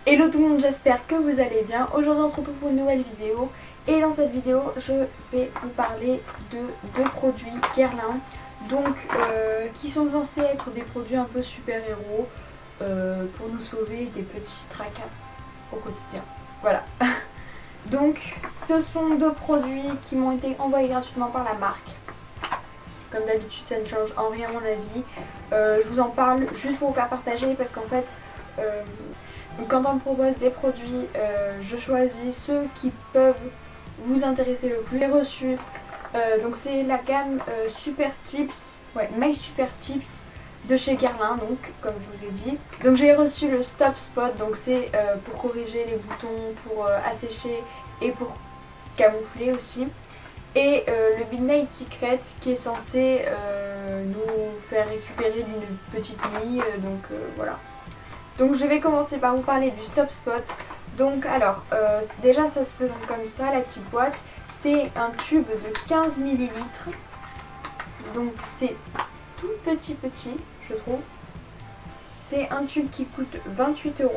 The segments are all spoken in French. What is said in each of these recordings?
Hello tout le monde, j'espère que vous allez bien. Aujourd'hui on se retrouve pour une nouvelle vidéo. Et dans cette vidéo je vais vous parler de deux produits Guerlain. Donc qui sont censés être des produits un peu super héros pour nous sauver des petits tracas au quotidien. Voilà. Donc ce sont deux produits qui m'ont été envoyés gratuitement par la marque. Comme d'habitude ça ne change en rien mon avis. Je vous en parle juste pour vous faire partager parce qu'en fait quand on me propose des produits, je choisis ceux qui peuvent vous intéresser le plus. J'ai reçu, donc c'est la gamme Super Tips, My Super Tips de chez Guerlain, donc comme je vous ai dit. Donc j'ai reçu le Stop Spot, donc c'est pour corriger les boutons, pour assécher et pour camoufler aussi. Et le Midnight Secret qui est censé nous faire récupérer d'une petite nuit, donc voilà. Donc je vais commencer par vous parler du Stop Spot. Donc alors, déjà ça se présente comme ça, la petite boîte. C'est un tube de 15 ml. Donc c'est tout petit, je trouve. C'est un tube qui coûte 28 €.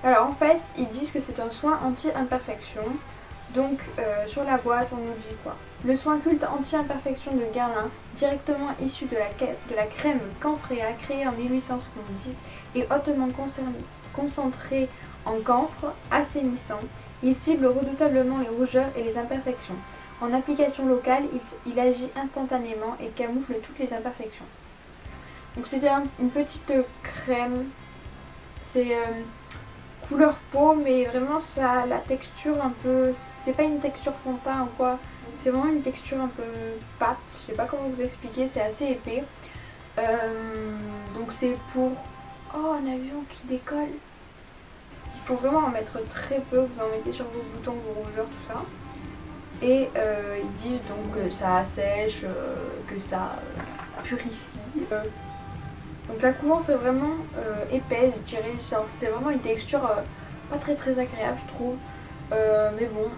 Alors en fait, ils disent que c'est un soin anti-imperfection. Donc sur la boîte, on nous dit quoi? Le soin culte anti-imperfection de Guerlain, directement issu de la crème Camphéa créée en 1870 et hautement concentré en camphre assainissant, il cible redoutablement les rougeurs et les imperfections. En application locale, il agit instantanément et camoufle toutes les imperfections. Donc c'était une petite crème, c'est couleur peau, mais vraiment ça a la texture un peu, c'est pas une texture fond de teint ou quoi, c'est vraiment une texture un peu pâte, je sais pas comment vous expliquer, c'est assez épais. Donc c'est pour, oh un avion qui décolle, il faut vraiment en mettre très peu, vous en mettez sur vos boutons, vos rougeurs, tout ça. Et ils disent donc que ça assèche, que ça purifie. Donc la couvrance est vraiment épaisse, je dirais, c'est vraiment une texture pas très agréable je trouve. Mais bon,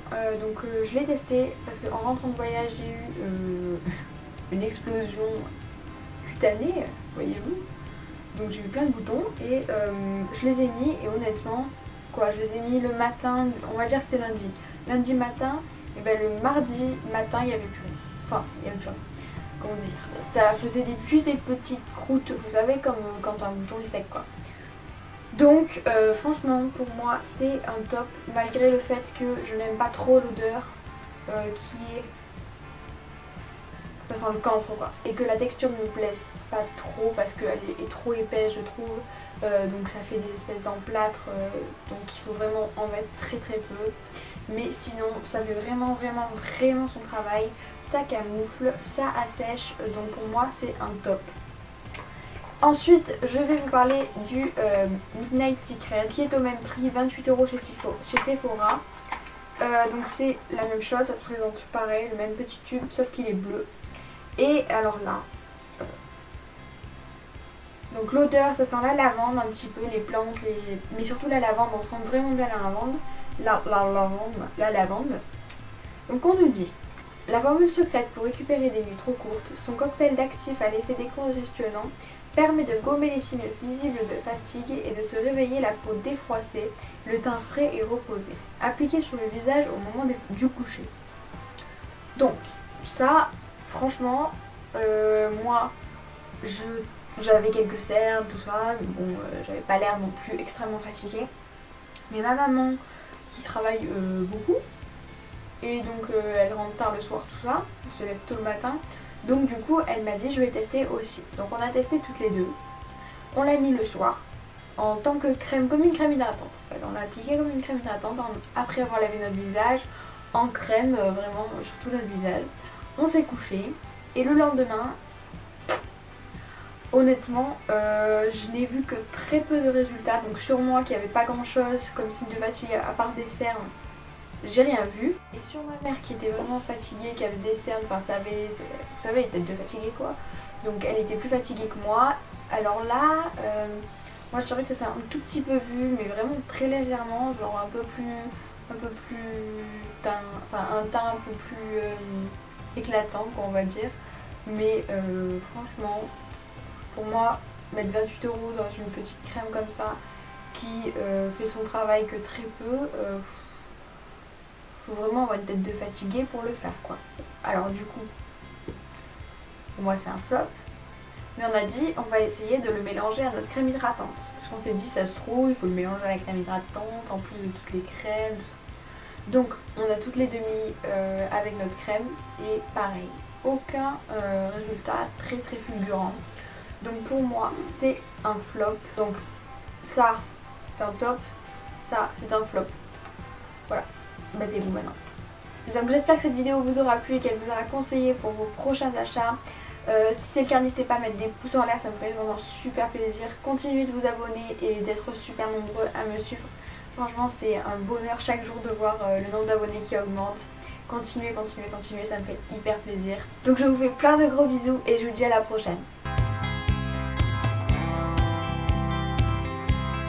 donc je l'ai testé parce qu'en rentrant de voyage j'ai eu une explosion cutanée, voyez-vous. Donc j'ai eu plein de boutons et je les ai mis et honnêtement, je les ai mis le matin, on va dire c'était lundi. Lundi matin, et ben le mardi matin il n'y avait plus rien. Enfin, il n'y avait plus rien. Comment dire, ça faisait juste des petites croûtes, vous savez, comme quand un bouton est sec quoi. Donc franchement pour moi c'est un top, malgré le fait que je n'aime pas trop l'odeur qui est, ça sent le camphre quoi, et que la texture ne me plaise pas trop parce qu'elle est trop épaisse je trouve, donc ça fait des espèces d'emplâtre, donc il faut vraiment en mettre très peu. Mais sinon ça fait vraiment son travail, ça camoufle, ça assèche, donc pour moi c'est un top. Ensuite je vais vous parler du Midnight Secret qui est au même prix, 28 € chez Sephora. Donc c'est la même chose, ça se présente pareil, le même petit tube sauf qu'il est bleu. Et alors là, donc l'odeur ça sent la lavande un petit peu, les plantes, mais surtout la lavande, on sent vraiment bien la lavande. La lavande. Donc on nous dit, la formule secrète pour récupérer des nuits trop courtes, son cocktail d'actifs à l'effet décongestionnant permet de gommer les signes visibles de fatigue et de se réveiller la peau défroissée, le teint frais et reposé. Appliqué sur le visage au moment du coucher. Donc ça, franchement, moi, j'avais quelques cernes, tout ça, mais bon, j'avais pas l'air non plus extrêmement fatiguée. Mais ma maman, qui travaille beaucoup, et donc elle rentre tard le soir, tout ça, elle se lève tôt le matin, donc du coup elle m'a dit je vais tester aussi. Donc on a testé toutes les deux, on l'a mis le soir en tant que crème, comme une crème hydratante. En fait, on l'a appliqué comme une crème hydratante après avoir lavé notre visage en crème, vraiment sur tout notre visage. On s'est couché et le lendemain, honnêtement, je n'ai vu que très peu de résultats. Donc sur moi qui avait pas grand chose comme signe de fatigue à part des cernes, j'ai rien vu. Et sur ma mère qui était vraiment fatiguée, qui avait des cernes, enfin vous savez les têtes de fatiguée quoi. Donc elle était plus fatiguée que moi. Alors là, moi je dirais que ça s'est un tout petit peu vu, mais vraiment très légèrement, genre un peu plus teint, enfin un teint un peu plus éclatant quoi on va dire. Mais franchement, pour moi, mettre 28 € dans une petite crème comme ça, qui fait son travail que très peu, faut vraiment avoir une tête de fatigué pour le faire quoi. Alors du coup, pour moi c'est un flop, mais on a dit on va essayer de le mélanger à notre crème hydratante. Parce qu'on s'est dit ça se trouve, il faut le mélanger à la crème hydratante, en plus de toutes les crèmes. Donc on a toutes les demi avec notre crème et pareil, aucun résultat très très fulgurant. Donc pour moi c'est un flop. Donc ça c'est un top, ça c'est un flop. Voilà, battez-vous maintenant. Donc j'espère que cette vidéo vous aura plu et qu'elle vous aura conseillé pour vos prochains achats. Si c'est le cas, n'hésitez pas à mettre des pouces en l'air, ça me ferait vraiment super plaisir. Continuez de vous abonner et d'être super nombreux à me suivre. Franchement c'est un bonheur chaque jour de voir le nombre d'abonnés qui augmente. Continuez, continuez, continuez, ça me fait hyper plaisir. Donc je vous fais plein de gros bisous et je vous dis à la prochaine.